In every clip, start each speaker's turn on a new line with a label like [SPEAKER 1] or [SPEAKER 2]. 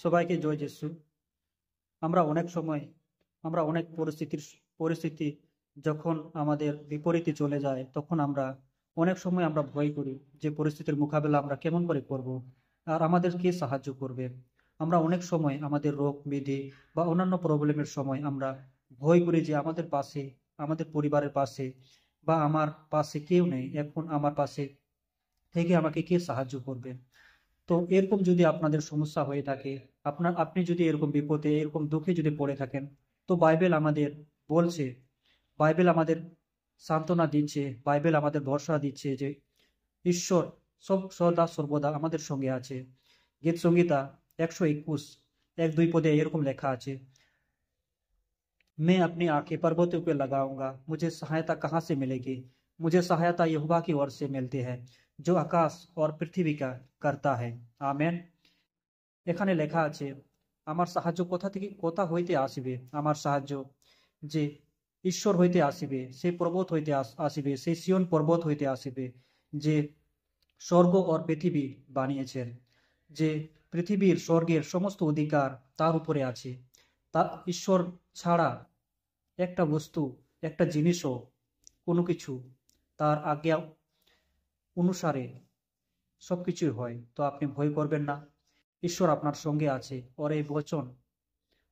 [SPEAKER 1] সবাইকে জয় যিশু। আমরা অনেক সময় আমরা অনেক পরিস্থিতি যখন আমাদের বিপরীতে চলে যায়, তখন আমরা অনেক সময় আমরা ভয় করি যে পরিস্থিতির মোকাবেলা আমরা কেমন করে করব, আর আমাদের কে সাহায্য করবে। আমরা অনেক সময় আমাদের রোগ ব্যাধি বা অন্যান্য প্রবলেমের সময় আমরা ভয় করি যে আমাদের পাশে, আমাদের পরিবারের পাশে বা আমার পাশে কেউ নেই, এখন আমার পাশে থেকে আমাকে কে সাহায্য করবে। তো এরকম যদি আপনাদের সমস্যা হয়ে থাকে, আপনি যদি এরকম বিপদে, এরকম দুঃখে যদি পড়ে থাকেন, তো বাইবেল আমাদের বলছে, বাইবেল আমাদের সান্ত্বনা দিচ্ছে, বাইবেল আমাদের ভরসা দিচ্ছে যে ঈশ্বর সব সদা সর্বদা আমাদের সঙ্গে আছে। গীত সংহিতা 121 1-2 পদে এরকম লেখা আছে, मैं अपनी आंखें पर्वतों पे लगाऊंगा, मुझे सहायता कहाँ से मिलेगी। मुझे सहायता यहोवा की ओर से मिलती है, जो आकाश और पृथ्वी का करता है। आमेन। এখানে লেখা আছে, আমার সাহায্য কোথা হইতে আসিবে। আমার সাহায্য যে ঈশ্বর হইতে আসিবে, সেই পর্বত হইতে আসিবে, সেই সিয়ন পর্বত হইতে আসিবে, যে স্বর্গ ও পৃথিবী বানিয়েছেন, যে পৃথিবীর স্বর্গের সমস্ত অধিকার তার উপরে আছে। তা ঈশ্বর ছাড়া একটা বস্তু, একটা জিনিসও, কোনো কিছু তার আজ্ঞা অনুসারে সবকিছুই হয়। তো আপনি ভয় করবেন না, ঈশ্বর আপনার সঙ্গে আছে। ওর এই বচন,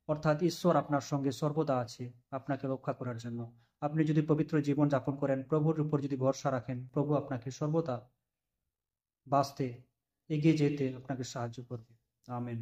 [SPEAKER 1] অর্থাৎ ঈশ্বর আপনার সঙ্গে সর্বদা আছে আপনাকে রক্ষা করার জন্য। আপনি যদি পবিত্র জীবন যাপন করেন, প্রভুর উপর যদি ভরসা রাখেন, প্রভু আপনাকে সর্বদা বাঁচতে, এগিয়ে যেতে আপনাকে সাহায্য করবে। আমেন।